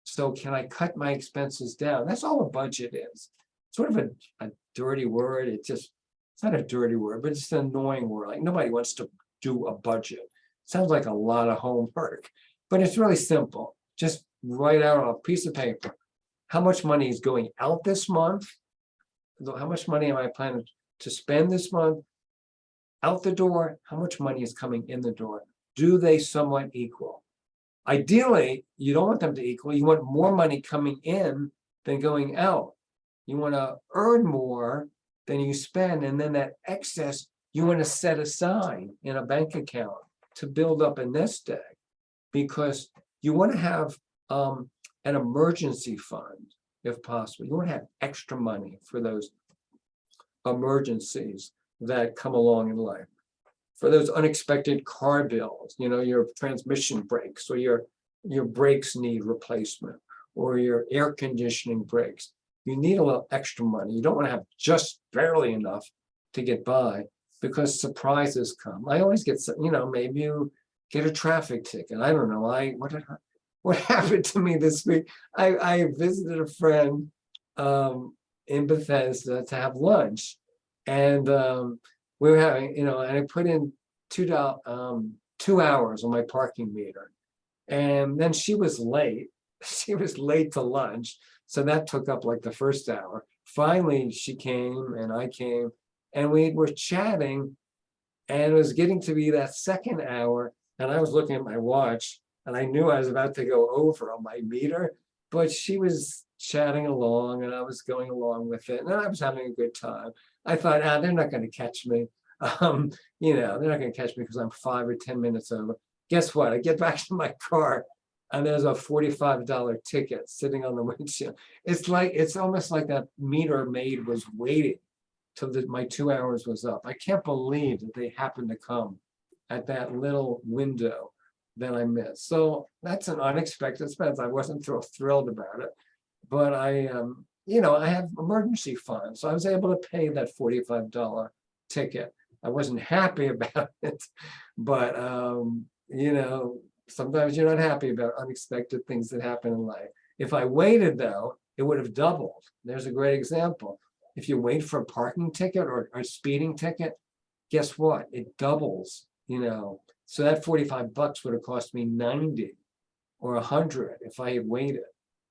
So can I cut my expenses down? That's all a budget is. Sort of a dirty word. It's not a dirty word, but it's an annoying word. Like nobody wants to do a budget. Sounds like a lot of homework, but it's really simple. Just write out on a piece of paper how much money is going out this month. How much money am I planning to spend this month? Out the door, how much money is coming in the door? Do they somewhat equal? Ideally, you don't want them to equal. You want more money coming in than going out. You want to earn more than you spend, and then that excess you want to set aside in a bank account to build up a nest egg, because you want to have an emergency fund if possible. You want to have extra money for those emergencies that come along in life, for those unexpected car bills, you know, your transmission breaks, or your brakes need replacement, or your air conditioning breaks. You need a little extra money. You don't want to have just barely enough to get by, because surprises come. I always get, you know, maybe you get a traffic ticket. I don't know. What happened to me this week? I visited a friend in Bethesda to have lunch, and we were having, you know, and I put in $2 hours on my parking meter, and then she was late. She was late to lunch, so that took up like the first hour. Finally, she came and I came, and we were chatting, and it was getting to be that second hour, and I was looking at my watch, and I knew I was about to go over on my meter, but she was chatting along, and I was going along with it, and I was having a good time. I thought, they're not going to catch me. You know, they're not going to catch me because I'm 5 or 10 minutes over. Guess what? I get back to my car, and there's a $45 ticket sitting on the windshield. It's almost like that meter maid was waiting till my 2 hours was up. I can't believe that they happened to come at that little window that I missed. So that's an unexpected expense. I wasn't thrilled about it, but you know, I have emergency funds, so I was able to pay that $45 ticket. I wasn't happy about it, but you know, sometimes you're not happy about unexpected things that happen in life. If I waited, though, it would have doubled. There's a great example. If you wait for a parking ticket or a speeding ticket, guess what? It doubles, you know. So that $45 would have cost me 90 or 100 if I had waited.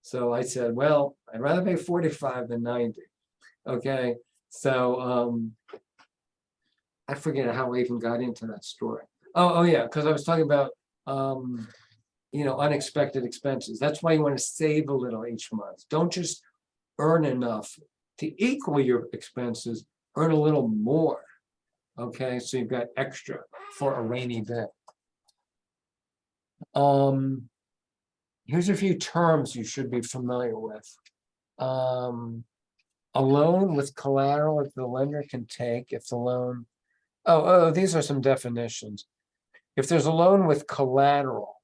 So I said, well, I'd rather pay 45 than 90. Okay. So I forget how I even got into that story. Oh yeah, because I was talking about you know, unexpected expenses. That's why you want to save a little each month. Don't just earn enough to equal your expenses, earn a little more. Okay, so you've got extra for a rainy day. Here's a few terms you should be familiar with. A loan with collateral that the lender can take if the loan, these are some definitions. If there's a loan with collateral,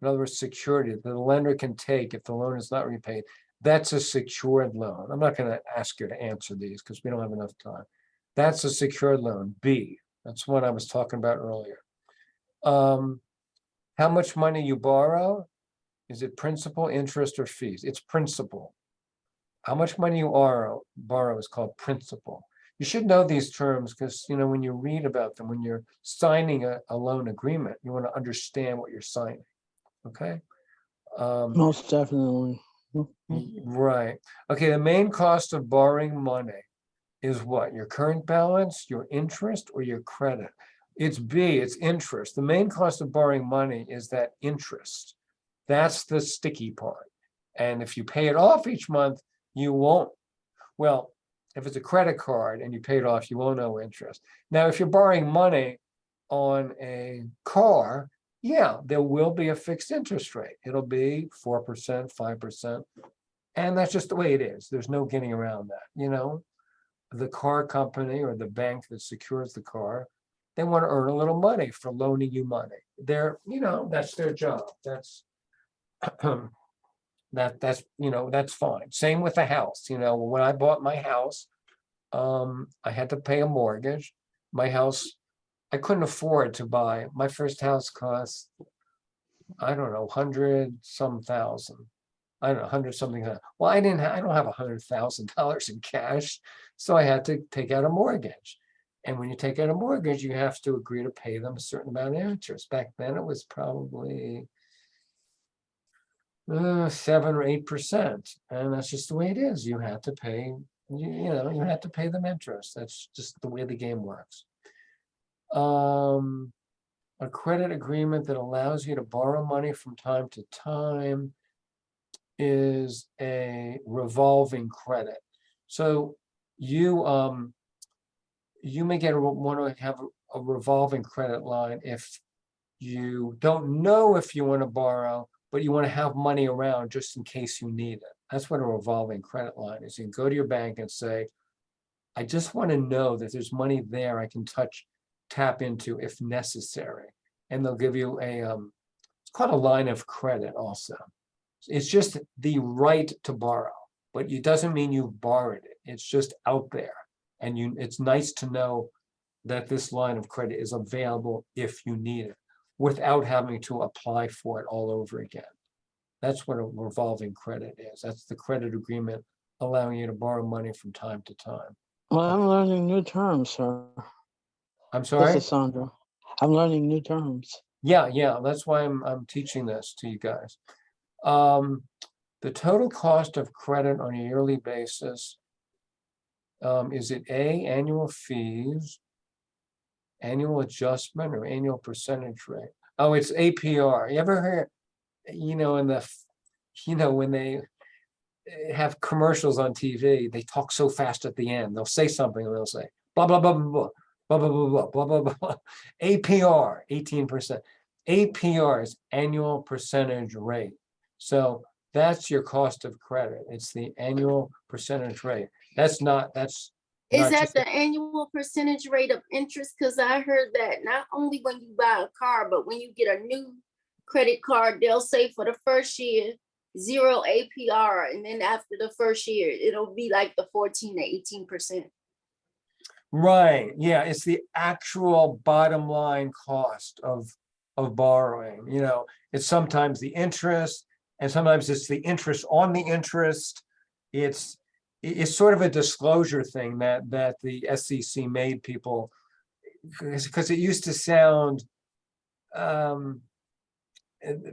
in other words, security that the lender can take if the loan is not repaid, that's a secured loan. I'm not going to ask you to answer these because we don't have enough time. That's a secured loan. B, that's what I was talking about earlier. How much money you borrow? Is it principal, interest, or fees? It's principal. How much money you borrow is called principal. You should know these terms because, you know, when you read about them, when you're signing a loan agreement, you want to understand what you're signing. Okay. Most definitely. Right. Okay. The main cost of borrowing money is what? Your current balance, your interest, or your credit? It's B, it's interest. The main cost of borrowing money is that interest. That's the sticky part. And if you pay it off each month, you won't. Well, if it's a credit card and you pay it off, you won't owe interest. Now, if you're borrowing money on a car, yeah, there will be a fixed interest rate. It'll be 4%, 5%. And that's just the way it is. There's no getting around that. You know, the car company or the bank that secures the car, they want to earn a little money for loaning you money. They're, you know, that's their job. That's that's you know, that's fine. Same with the house. You know, when I bought my house, I had to pay a mortgage. My house, I couldn't afford to buy. My first house cost, I don't know, 100-some thousand. I don't know, 100-something. Well, I don't have $100,000 in cash, so I had to take out a mortgage. And when you take out a mortgage, you have to agree to pay them a certain amount of interest. Back then, it was probably 7 or 8%, and that's just the way it is. You have to pay. You know, you have to pay them interest. That's just the way the game works. A credit agreement that allows you to borrow money from time to time is a revolving credit. So you may want to have a revolving credit line if you don't know if you want to borrow, but you want to have money around just in case you need it. That's what a revolving credit line is. You can go to your bank and say, I just want to know that there's money there I can tap into if necessary. And they'll give you it's called a line of credit also. It's just the right to borrow, but it doesn't mean you've borrowed it. It's just out there. And it's nice to know that this line of credit is available if you need it, without having to apply for it all over again. That's what a revolving credit is. That's the credit agreement allowing you to borrow money from time to time. Well, I'm learning new terms, sir. I'm sorry? This is Sandra. I'm learning new terms. Yeah, that's why I'm teaching this to you guys. The total cost of credit on a yearly basis, is it A, annual fees, annual adjustment, or annual percentage rate? Oh, it's APR. You ever heard, you know, when they have commercials on TV, they talk so fast at the end. They'll say something and they'll say, blah, blah, blah, blah, blah, blah, blah, blah, blah, blah, blah, blah. APR, 18%. APR is annual percentage rate. So that's your cost of credit. It's the annual percentage rate. Is that the annual percentage rate of interest? Because I heard that not only when you buy a car, but when you get a new credit card, they'll say for the first year, 0 APR. And then after the first year, it'll be like the 14 to 18%. Right. Yeah. It's the actual bottom line cost of borrowing. You know, it's sometimes the interest, and sometimes it's the interest on the interest. It's sort of a disclosure thing that the SEC made people, because it used to sound,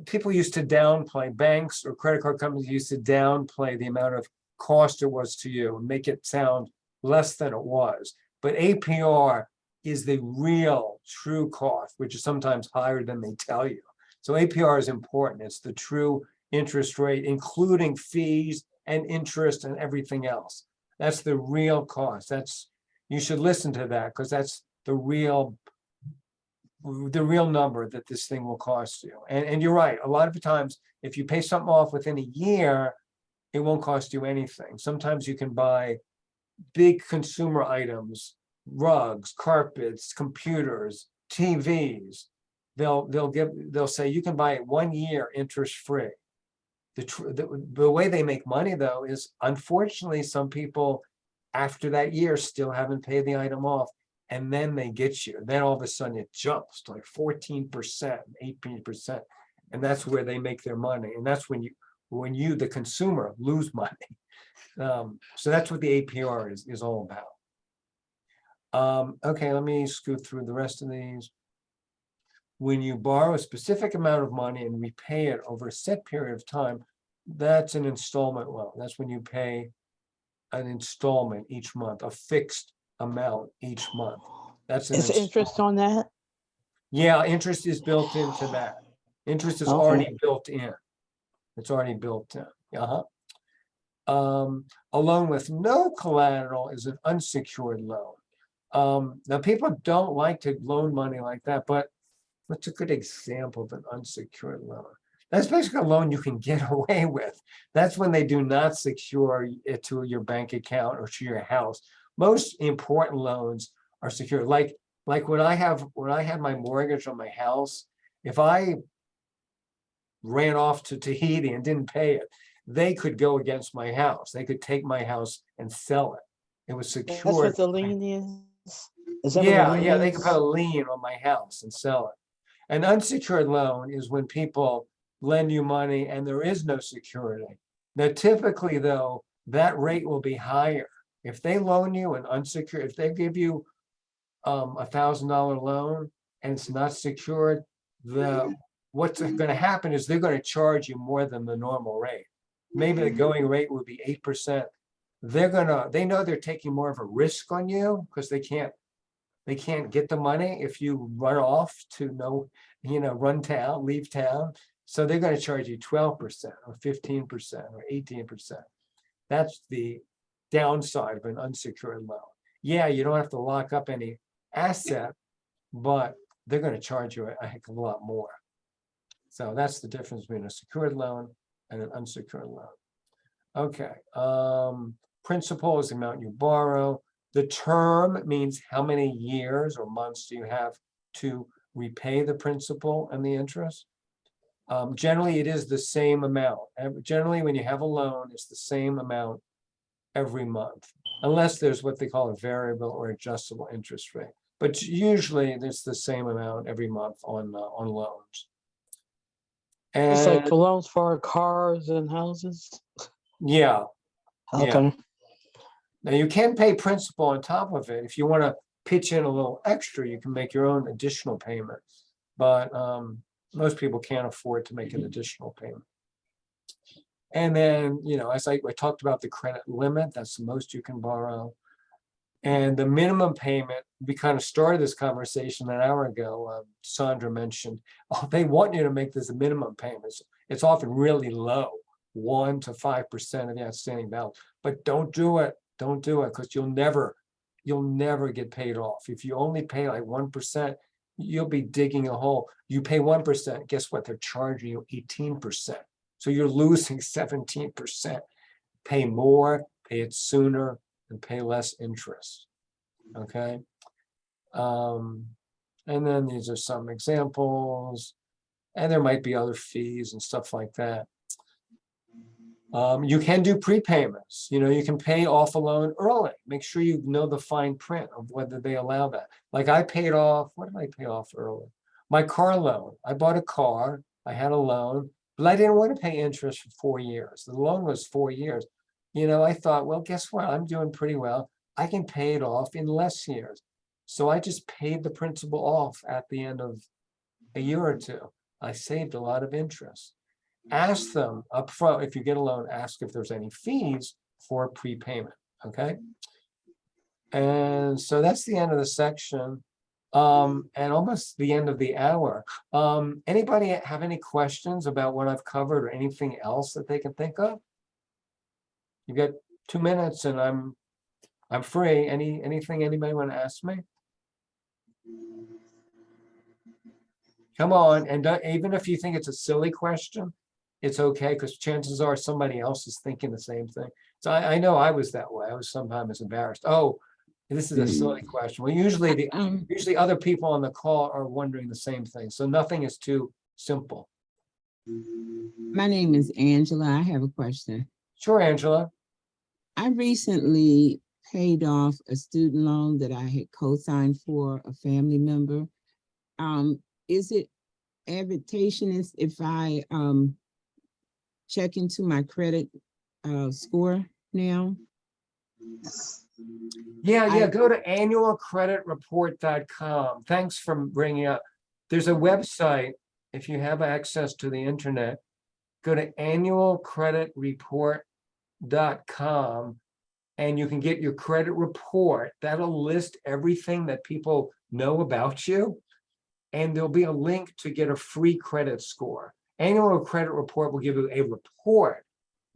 people used to downplay, banks or credit card companies used to downplay the amount of cost it was to you and make it sound less than it was. But APR is the real true cost, which is sometimes higher than they tell you. So APR is important. It's the true interest rate, including fees and interest and everything else. That's the real cost. You should listen to that, because that's the real number that this thing will cost you. And you're right. A lot of the times, if you pay something off within a year, it won't cost you anything. Sometimes you can buy big consumer items, rugs, carpets, computers, TVs, they'll say you can buy it 1 year interest free. The way they make money though is, unfortunately, some people after that year still haven't paid the item off, and then they get you. Then all of a sudden it jumps to like 14%, 18%, and that's where they make their money. And that's when you, the consumer, lose money. So that's what the APR is all about. Okay, let me scoot through the rest of these. When you borrow a specific amount of money and repay it over a set period of time, that's an installment loan. That's when you pay an installment each month, a fixed amount each month. That's Is interest on that? Yeah, interest is built into that. Interest is Okay. already built in. It's already built in. A loan with no collateral is an unsecured loan. Now, people don't like to loan money like that, but what's a good example of an unsecured loan? That's basically a loan you can get away with. That's when they do not secure it to your bank account or to your house. Most important loans are secured. Like when I had my mortgage on my house, if I ran off to Tahiti and didn't pay it, they could go against my house. They could take my house and sell it. It was secured. That's what the lien is? Is that Yeah, what the lien yeah, they is? could put a lien on my house and sell it. An unsecured loan is when people lend you money and there is no security. Now, typically, though, that rate will be higher. If they loan you an unsecured, if they give you $1,000 loan and it's not secured, what's going to happen is they're going to charge you more than the normal rate. Maybe the going rate would be 8%. They know they're taking more of a risk on you because they can't get the money if you run off to leave town. So they're going to charge you 12% or 15% or 18%. That's the downside of an unsecured loan. Yeah, you don't have to lock up any asset, but they're going to charge you a heck of a lot more. So that's the difference between a secured loan and an unsecured loan. Okay. Principal is the amount you borrow. The term means how many years or months do you have to repay the principal and the interest. Generally, it is the same amount. Generally, when you have a loan, it's the same amount every month, unless there's what they call a variable or adjustable interest rate. But usually, it's the same amount every month on loans. And It's like for loans for cars and houses. Yeah. Okay. Yeah. Now you can pay principal on top of it. If you want to pitch in a little extra, you can make your own additional payment. But most people can't afford to make an additional payment. And then, as I talked about the credit limit, that's the most you can borrow. And the minimum payment, we kind of started this conversation an hour ago. Sandra mentioned, they want you to make this a minimum payment. It's often really low, 1 to 5% of the outstanding balance. But don't do it. Don't do it, because you'll never get paid off. If you only pay like 1%, you'll be digging a hole. You pay 1%, guess what? They're charging you 18%. So you're losing 17%. Pay more, pay it sooner, and pay less interest. Okay. And then these are some examples, and there might be other fees and stuff like that. You can do prepayments. You can pay off a loan early. Make sure you know the fine print of whether they allow that. Like I paid off, what did I pay off early? My car loan. I bought a car, I had a loan, but I didn't want to pay interest for 4 years. The loan was 4 years. I thought, well, guess what? I'm doing pretty well. I can pay it off in less years. So I just paid the principal off at the end of a year or two. I saved a lot of interest. Ask them up front, if you get a loan, ask if there's any fees for prepayment, okay? And so that's the end of the section, and almost the end of the hour. Anybody have any questions about what I've covered or anything else that they can think of? You got 2 minutes and I'm free. Anything anybody want to ask me? Come on, and even if you think it's a silly question, it's okay, because chances are somebody else is thinking the same thing. So I know I was that way. I was sometimes embarrassed. Oh, this is a silly question. Well, usually usually other people on the call are wondering the same thing. So nothing is too simple. My name is Angela. I have a question. Sure, Angela. I recently paid off a student loan that I had co-signed for a family member. Is it advantageous if I check into my credit score now? Yeah, go to annualcreditreport.com. Thanks for bringing up. There's a website, if you have access to the internet, go to annualcreditreport.com and you can get your credit report. That'll list everything that people know about you. And there'll be a link to get a free credit score. Annual credit report will give you a report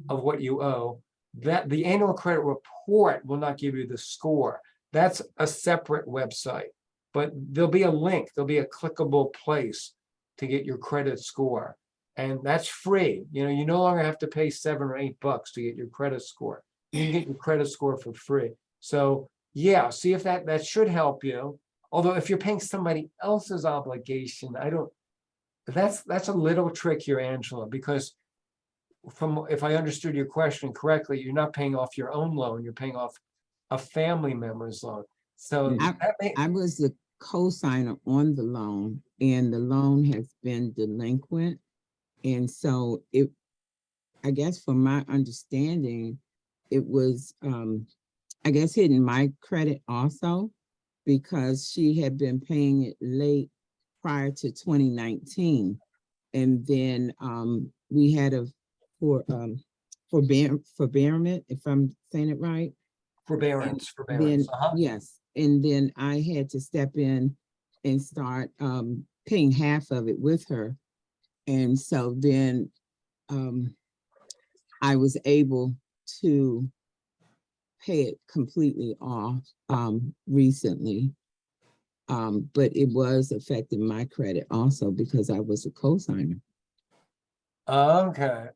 of what you owe. That the annual credit report will not give you the score. That's a separate website, but there'll be a link, there'll be a clickable place to get your credit score. And that's free. You no longer have to pay $7 or $8 to get your credit score. You can get your credit score for free. So yeah, see if that should help you. Although if you're paying somebody else's obligation, that's a little trickier, Angela, because if I understood your question correctly, you're not paying off your own loan, you're paying off a family member's loan. So I was the co-signer on the loan, and the loan has been delinquent. And so I guess from my understanding, it was, I guess, hitting my credit also, because she had been paying it late prior to 2019. And then we had a forbearance, if I'm saying it right. forbearance. Then, yes, and then I had to step in and start paying half of it with her. And so then I was able to pay it completely off recently. But it was affecting my credit also because I was a co-signer. Okay.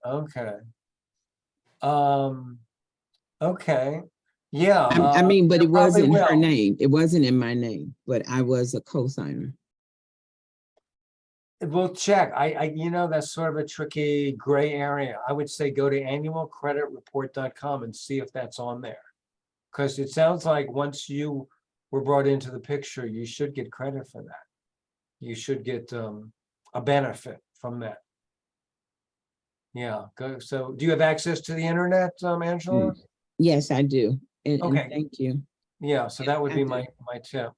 Okay. Yeah. I mean, but it was probably in her will. name. It wasn't in my name, but I was a co-signer. We'll check. That's sort of a tricky gray area. I would say go to annualcreditreport.com and see if that's on there. Because it sounds like once you were brought into the picture, you should get credit for that. You should get a benefit from that. Yeah, go. So do you have access to the internet, Angela? Yes, I do. And Okay. thank you. Yeah, so that would be my tip.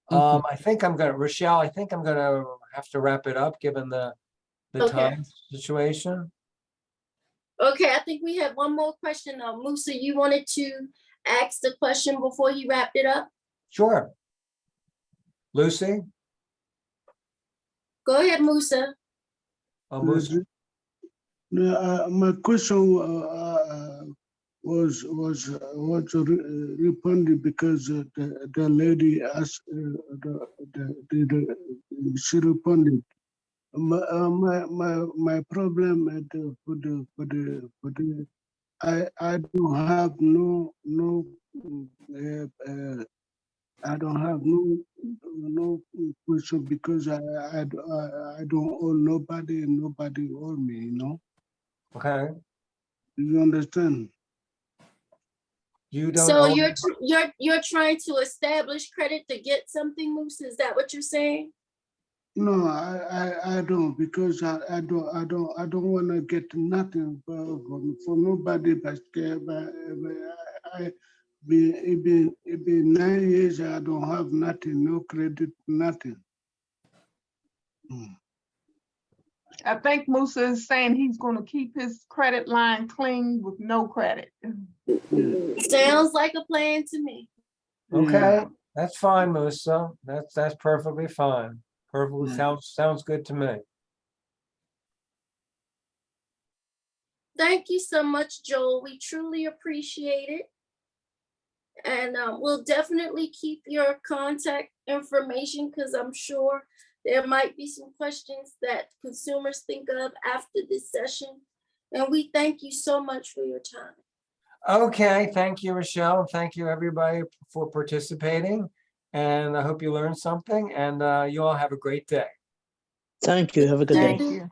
Okay. I think Rochelle, I think I'm gonna have to wrap it up given the Okay. time situation. Okay, I think we have one more question. Musa, you wanted to ask the question before he wrapped it up? Sure. Lucy? Go ahead, Musa. Musa. My question was responded because the lady asked she responded. My problem I don't have no I don't have no question because I don't owe nobody and nobody owe me, Okay. Do you understand? You don't So owe you're trying to establish credit to get something, Musa? Is that what you're saying? No, I don't because I don't want to get nothing for nobody but it been 9 years I don't have nothing, no credit, nothing. I think Musa is saying he's going to keep his credit line clean with no credit. Sounds like a plan to me. Okay, that's fine, Musa. That's perfectly fine. Perfectly sounds good to me. Thank you so much, Joel. We truly appreciate it. And we'll definitely keep your contact information because I'm sure there might be some questions that consumers think of after this session. And we thank you so much for your time. Okay, thank you, Rochelle. Thank you, everybody, for participating. And I hope you learned something, and you all have a great day. Thank you. Have a good day. Thank you.